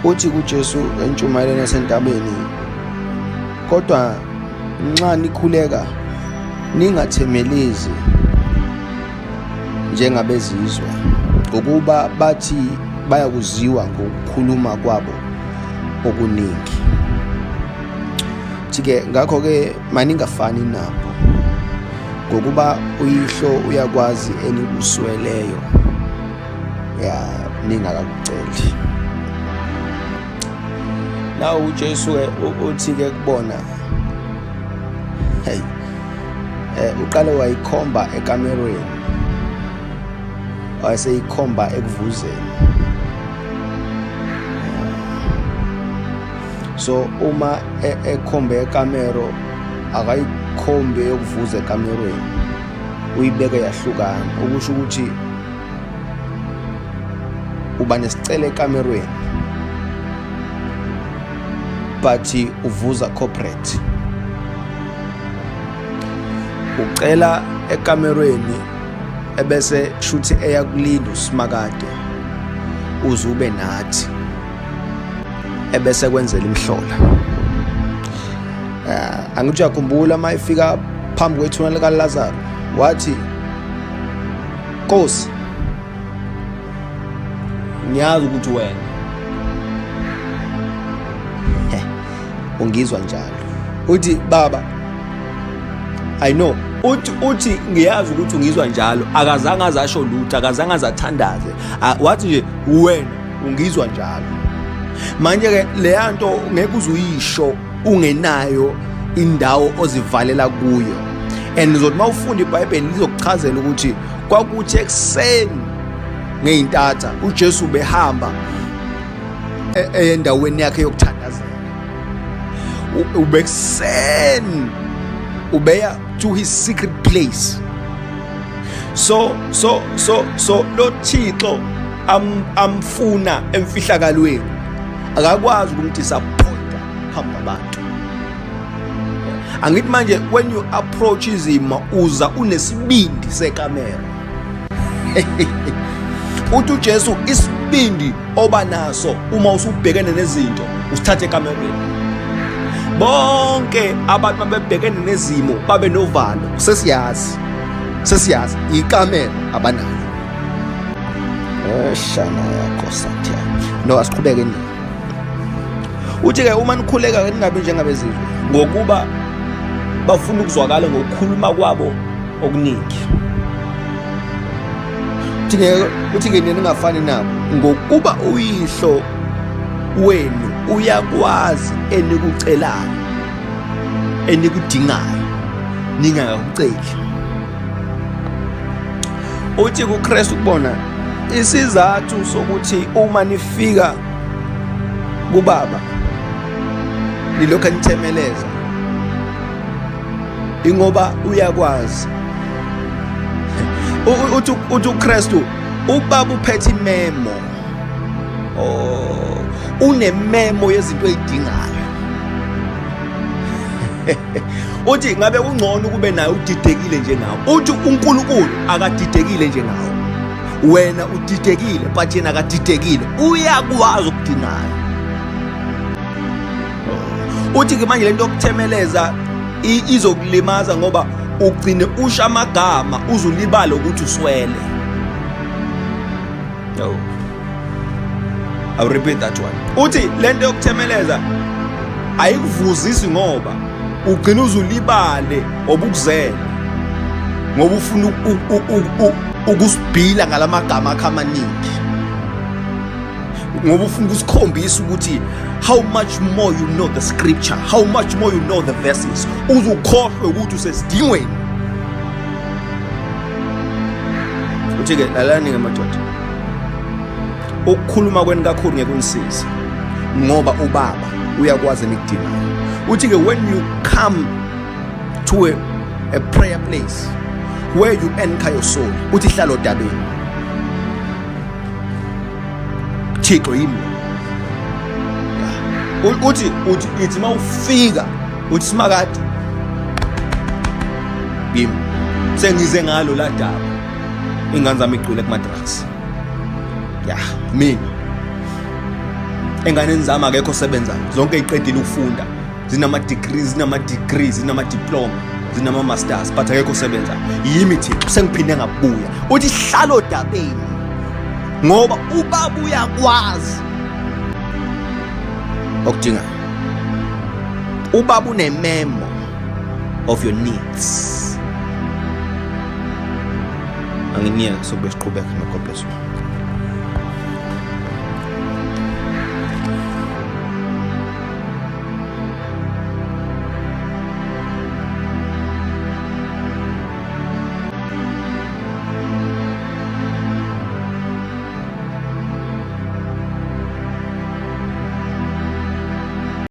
uthi kuJesu entshumayelweni yasentabeni, kodwa nxa nikhuleka ningathemelezi njengabezizwe, ngokuba bathi bayakuziwa ngokukhuluma kwabo okuningi. Thike ngakho-ke maningafani nabo, ngokuba uyihlo uyakwazi enikusweleyo ningakakuceli. Naw uJesu-ke uthi-ke kubona, uqale wayikhomba ekamerweni, wayeseyikhomba ekuvuzeni. So uma ekhombe ekamero, akayikhombe yokuvuza ekamerweni, uyibeke yahlukana, okusho ukuthi uba nesicelo ekamerweni but uvuza corporate. Ucela ekamerweni ebese shuthi eyakulinda usimakade uze ube nathi, ebese kwenzela imhlola. Angithi uyakhumbula mayifika phambi kwethuna lika Lazarus wathi, Nkosi, ngiyazi ukuthi wena ungizwa njalo. Uthi Baba, I know. Uthi ngiyazi ukuthi ungizwa njalo, akazange azasho lutho, akazange azathandaze, wathi nje wena ungizwa njalo. Manje-ke leya nto ngeke uzuyisho ungenayo indawo ozivalela kuyo. And uzothi mawufunda iBhayibheli lizokuchazela ukuthi kwakuthi ekuseni ngeyintatha uJesu behamba endaweni yakhe yokuthandazela. Ubekuseni ubeya to his secret place. So lo Thixo amfuna emfihlakalweni, akakwazi ukumdisappointa phambi kwabantu. Angithi manje when you approach izimo uza unesibindi sekamera. Uthi uJesu isibindi oba naso uma usubhekene nezinto usithathe ekamereni. Bonke abantu babebhekene nezimo babe novalo, sesiyazi ikamera abanayo. Shana yakho satya. No, asiqhubeke nini. Uthi-ke uma nikhuleka ningabi njengabezizwe, ngokuba bafuna ukuzwakala ngokukhuluma kwabo okuningi. Uthi-ke ningafani nabo, ngokuba uyihlo wenu uyakwazi enikucelayo, enikudingayo, ningakakuceli. Uthi kuKristu kubona isizathu sokuthi uma nifika kuBaba nilokhu nithemeleza, ingoba uyakwazi. Uthi uKristu uBaba uphethe imemo, unememo yezinto ezidingayo. Uthi ngabe ungcono kube naye udidekile njengawe. Uthi uNkulunkulu akadidekile njengawe, wena udidekile but yena akadidekile, uyakwazi ukudingayo. Uthi-ke manje lento yokuthemeleza izokulimaza, ngoba ugcine usha amagama uzulibala ukuthi uswele. I'll repeat that one. Uthi lento yokuthemeleza ayikuvuzisi, ngoba ugcina uzulibale obukuzela, ngoba ufuna ukusibhila ngalamagama akho amaningi, ngoba ufuna ukusikhombisa ukuthi how much more you know the scripture, how much more you know the verses, uzukhohlwe ukuthi usesidingweni. Uthi-ke lalani-ke madoda, ukukhuluma kwenu kakhulu ngeke kunisize, ngoba uBaba uyakwazi enikudingayo. Uthi-ke when you come to a prayer place where you anchor your soul, uthi hlala odabeni, Thixo yimi. Uthi mawufika uthi simakade yimi, sengize ngalo la daba, ingane zami igcwele kuma drugs. Mina enganeni zami akekho osebenzayo, zonke ey'qedile ukufunda, zinama-degrees, zinama-diploma, zinama-masters, but akekho osebenzayo. Yimi Thixo, sengiphinde ngabuya. Uthi hlala odabeni ngoba ubaba uyakwazi okudingayo. Ubaba une-memo of your needs. Anginiya sobe siqhubeka, God bless you.